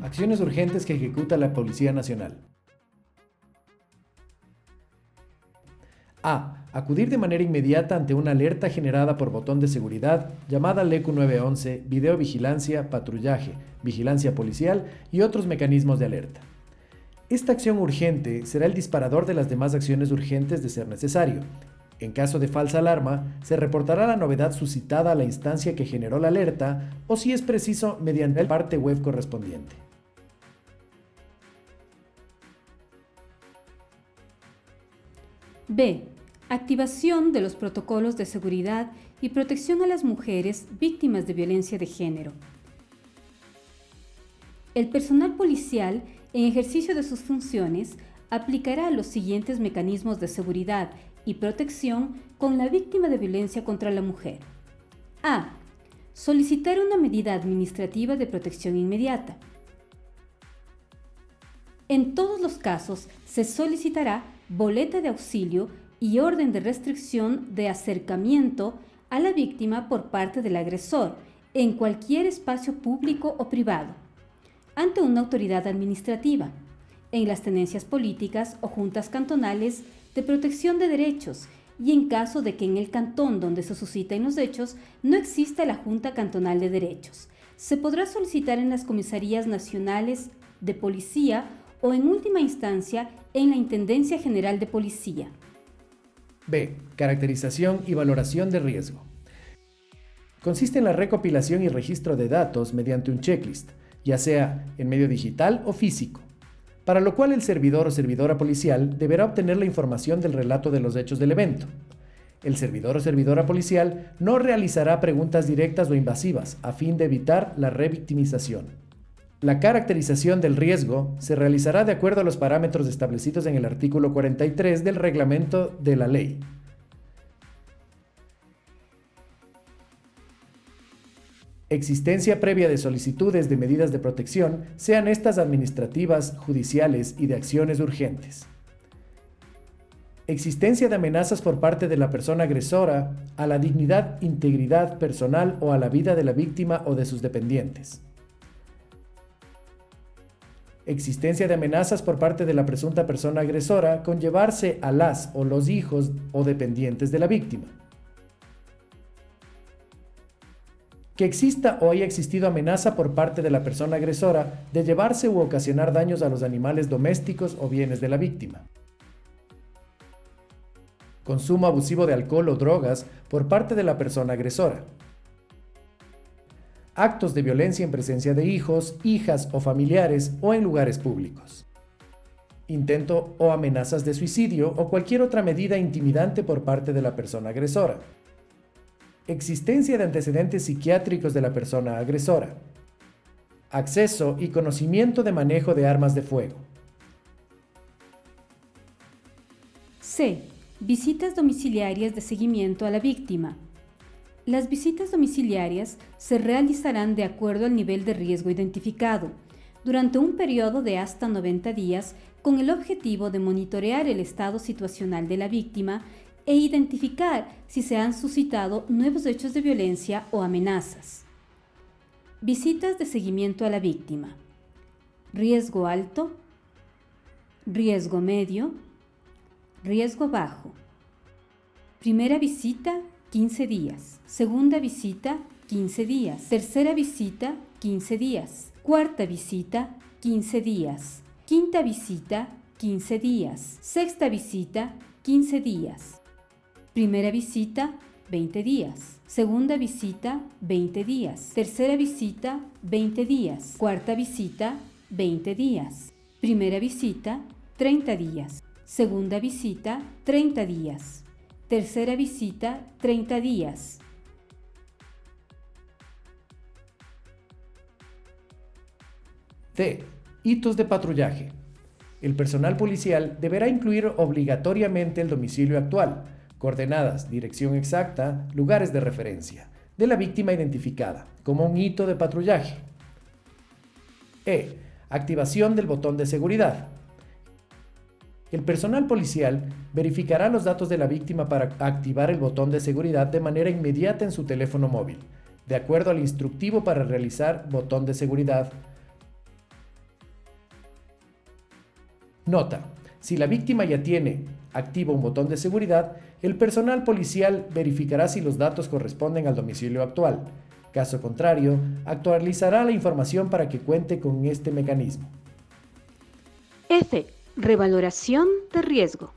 Acciones urgentes que ejecuta la Policía Nacional. A. Acudir de manera inmediata ante una alerta generada por botón de seguridad, llamada LECU 911, videovigilancia, patrullaje, vigilancia policial y otros mecanismos de alerta. Esta acción urgente será el disparador de las demás acciones urgentes de ser necesario. En caso de falsa alarma, se reportará la novedad suscitada a la instancia que generó la alerta o, si es preciso, mediante el parte web correspondiente. B. Activación de los protocolos de seguridad y protección a las mujeres víctimas de violencia de género. El personal policial, en ejercicio de sus funciones, aplicará los siguientes mecanismos de seguridad y protección con la víctima de violencia contra la mujer. A. Solicitar una medida administrativa de protección inmediata. En todos los casos, se solicitará boleta de auxilio y orden de restricción de acercamiento a la víctima por parte del agresor en cualquier espacio público o privado, ante una autoridad administrativa, en las tenencias políticas o juntas cantonales de protección de derechos y en caso de que en el cantón donde se susciten los hechos no exista la Junta Cantonal de Derechos. Se podrá solicitar en las comisarías nacionales de policía o en última instancia en la Intendencia General de Policía. B. Caracterización y valoración de riesgo. Consiste en la recopilación y registro de datos mediante un checklist, ya sea en medio digital o físico, para lo cual el servidor o servidora policial deberá obtener la información del relato de los hechos del evento. El servidor o servidora policial no realizará preguntas directas o invasivas a fin de evitar la revictimización. La caracterización del riesgo se realizará de acuerdo a los parámetros establecidos en el artículo 43 del reglamento de la ley. Existencia previa de solicitudes de medidas de protección, sean estas administrativas, judiciales y de acciones urgentes. Existencia de amenazas por parte de la persona agresora a la dignidad, integridad personal o a la vida de la víctima o de sus dependientes. Existencia de amenazas por parte de la presunta persona agresora con llevarse a las o los hijos o dependientes de la víctima. Que exista o haya existido amenaza por parte de la persona agresora de llevarse u ocasionar daños a los animales domésticos o bienes de la víctima. Consumo abusivo de alcohol o drogas por parte de la persona agresora. Actos de violencia en presencia de hijos, hijas o familiares o en lugares públicos. Intento o amenazas de suicidio o cualquier otra medida intimidante por parte de la persona agresora. Existencia de antecedentes psiquiátricos de la persona agresora. Acceso y conocimiento de manejo de armas de fuego. C. Visitas domiciliarias de seguimiento a la víctima. Las visitas domiciliarias se realizarán de acuerdo al nivel de riesgo identificado, durante un periodo de hasta 90 días, con el objetivo de monitorear el estado situacional de la víctima e identificar si se han suscitado nuevos hechos de violencia o amenazas. Visitas de seguimiento a la víctima. Riesgo alto, riesgo medio, riesgo bajo. Primera visita, 15 días. Segunda visita, 15 días. Tercera visita, 15 días. Cuarta visita, 15 días. Quinta visita, 15 días. Sexta visita, 15 días. Primera visita, 20 días. Segunda visita, 20 días. Tercera visita, 20 días. Cuarta visita, 20 días. Primera visita, 30 días. Segunda visita, 30 días. Tercera visita, 30 días. D. Hitos de patrullaje. El personal policial deberá incluir obligatoriamente el domicilio actual, coordenadas, dirección exacta, lugares de referencia de la víctima identificada como un hito de patrullaje. E. Activación del botón de seguridad. El personal policial verificará los datos de la víctima para activar el botón de seguridad de manera inmediata en su teléfono móvil, de acuerdo al instructivo para realizar botón de seguridad. Nota: si la víctima ya tiene activo un botón de seguridad, el personal policial verificará si los datos corresponden al domicilio actual. Caso contrario, actualizará la información para que cuente con este mecanismo. F. Revaloración de riesgo.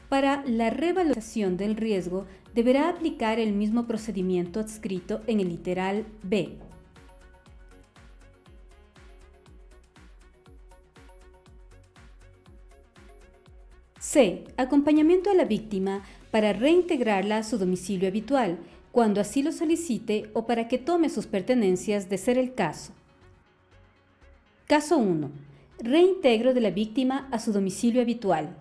Para la revaloración del riesgo, deberá aplicar el mismo procedimiento adscrito en el literal B. C. Acompañamiento a la víctima para reintegrarla a su domicilio habitual, cuando así lo solicite o para que tome sus pertenencias de ser el caso. Caso 1. Reintegro de la víctima a su domicilio habitual.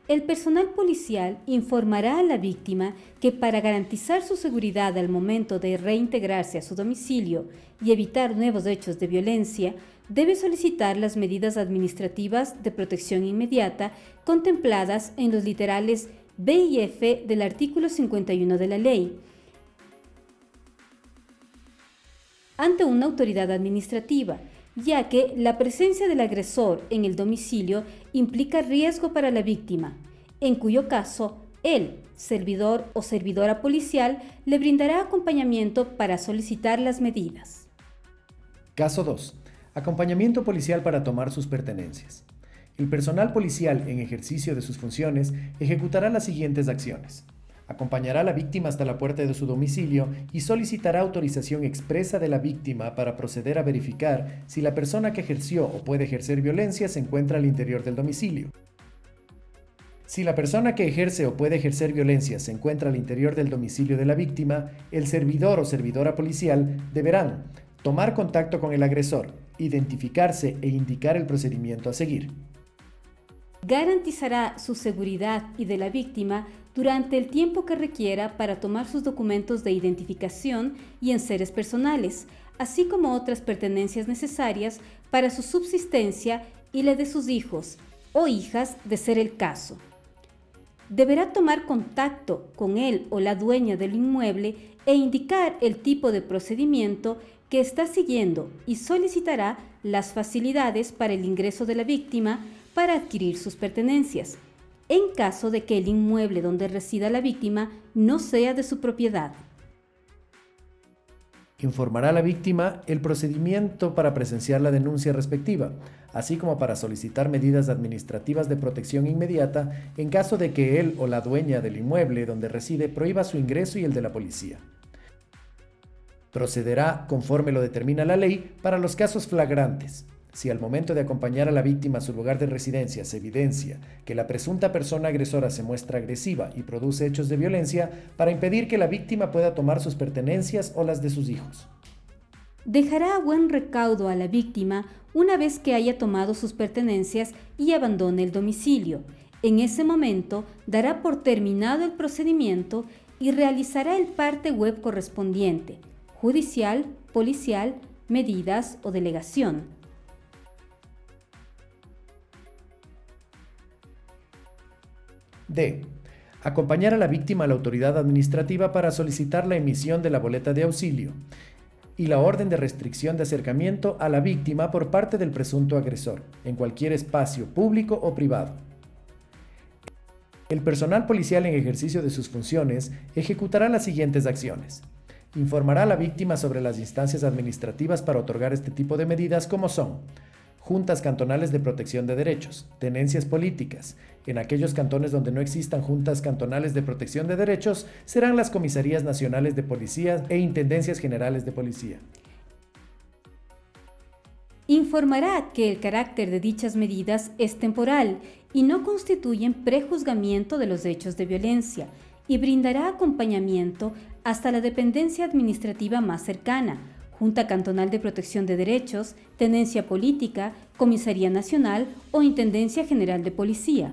El personal policial informará a la víctima que para garantizar su seguridad al momento de reintegrarse a su domicilio y evitar nuevos hechos de violencia, debe solicitar las medidas administrativas de protección inmediata contempladas en los literales B y F del artículo 51 de la ley, ante una autoridad administrativa, ya que la presencia del agresor en el domicilio implica riesgo para la víctima, en cuyo caso el servidor o servidora policial le brindará acompañamiento para solicitar las medidas. Caso 2. Acompañamiento policial para tomar sus pertenencias. El personal policial en ejercicio de sus funciones ejecutará las siguientes acciones. Acompañará a la víctima hasta la puerta de su domicilio y solicitará autorización expresa de la víctima para proceder a verificar si la persona que ejerció o puede ejercer violencia se encuentra al interior del domicilio. Si la persona que ejerce o puede ejercer violencia se encuentra al interior del domicilio de la víctima, el servidor o servidora policial deberán tomar contacto con el agresor, identificarse e indicar el procedimiento a seguir. Garantizará su seguridad y de la víctima durante el tiempo que requiera para tomar sus documentos de identificación y enseres personales, así como otras pertenencias necesarias para su subsistencia y la de sus hijos o hijas de ser el caso. Deberá tomar contacto con él o la dueña del inmueble e indicar el tipo de procedimiento que está siguiendo y solicitará las facilidades para el ingreso de la víctima para adquirir sus pertenencias, en caso de que el inmueble donde resida la víctima no sea de su propiedad. Informará a la víctima el procedimiento para presenciar la denuncia respectiva, así como para solicitar medidas administrativas de protección inmediata en caso de que él o la dueña del inmueble donde reside prohíba su ingreso y el de la policía. Procederá conforme lo determina la ley para los casos flagrantes. Si al momento de acompañar a la víctima a su lugar de residencia se evidencia que la presunta persona agresora se muestra agresiva y produce hechos de violencia, para impedir que la víctima pueda tomar sus pertenencias o las de sus hijos. Dejará a buen recaudo a la víctima una vez que haya tomado sus pertenencias y abandone el domicilio. En ese momento dará por terminado el procedimiento y realizará el parte web correspondiente, judicial, policial, medidas o delegación. D. Acompañar a la víctima a la autoridad administrativa para solicitar la emisión de la boleta de auxilio y la orden de restricción de acercamiento a la víctima por parte del presunto agresor, en cualquier espacio público o privado. El personal policial en ejercicio de sus funciones ejecutará las siguientes acciones. Informará a la víctima sobre las instancias administrativas para otorgar este tipo de medidas, como son: juntas cantonales de protección de derechos, tenencias políticas. En aquellos cantones donde no existan juntas cantonales de protección de derechos, serán las comisarías nacionales de policía e intendencias generales de policía. Informará que el carácter de dichas medidas es temporal y no constituyen prejuzgamiento de los hechos de violencia, y brindará acompañamiento hasta la dependencia administrativa más cercana, Junta Cantonal de Protección de Derechos, Tenencia Política, Comisaría Nacional o Intendencia General de Policía.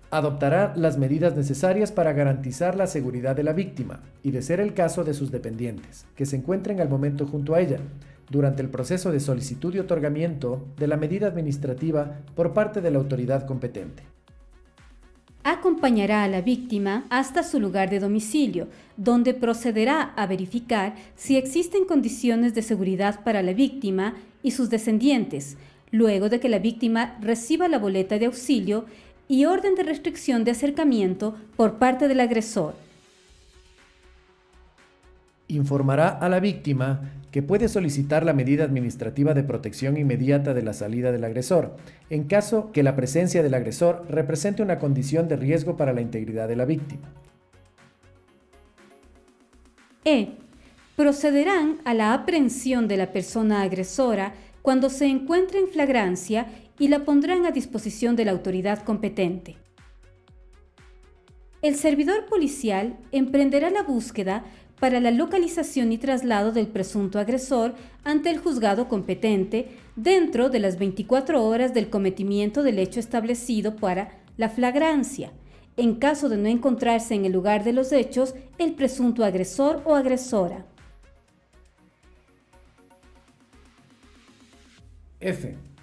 Adoptará las medidas necesarias para garantizar la seguridad de la víctima y, de ser el caso, de sus dependientes, que se encuentren al momento junto a ella, durante el proceso de solicitud y otorgamiento de la medida administrativa por parte de la autoridad competente. acompañará a la víctima hasta su lugar de domicilio, donde procederá a verificar si existen condiciones de seguridad para la víctima y sus descendientes, luego de que la víctima reciba la boleta de auxilio y orden de restricción de acercamiento por parte del agresor. Informará a la víctima que puede solicitar la medida administrativa de protección inmediata de la salida del agresor, en caso que la presencia del agresor represente una condición de riesgo para la integridad de la víctima. Procederán a la aprehensión de la persona agresora cuando se encuentre en flagrancia y la pondrán a disposición de la autoridad competente. El servidor policial emprenderá la búsqueda para la localización y traslado del presunto agresor ante el juzgado competente dentro de las 24 horas del cometimiento del hecho establecido para la flagrancia, en caso de no encontrarse en el lugar de los hechos el presunto agresor o agresora.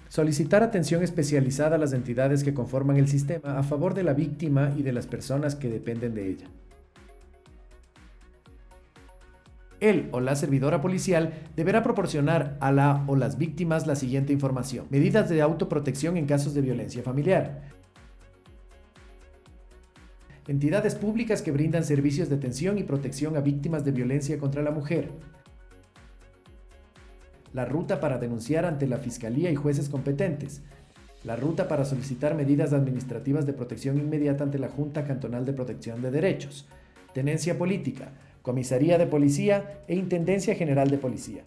Solicitar atención especializada a las entidades que conforman el sistema a favor de la víctima y de las personas que dependen de ella. El o la servidora policial deberá proporcionar a la o las víctimas la siguiente información: medidas de autoprotección en casos de violencia familiar, entidades públicas que brindan servicios de atención y protección a víctimas de violencia contra la mujer, la ruta para denunciar ante la Fiscalía y jueces competentes, la ruta para solicitar medidas administrativas de protección inmediata ante la Junta Cantonal de Protección de Derechos, tenencia política, Comisaría de Policía e Intendencia General de Policía.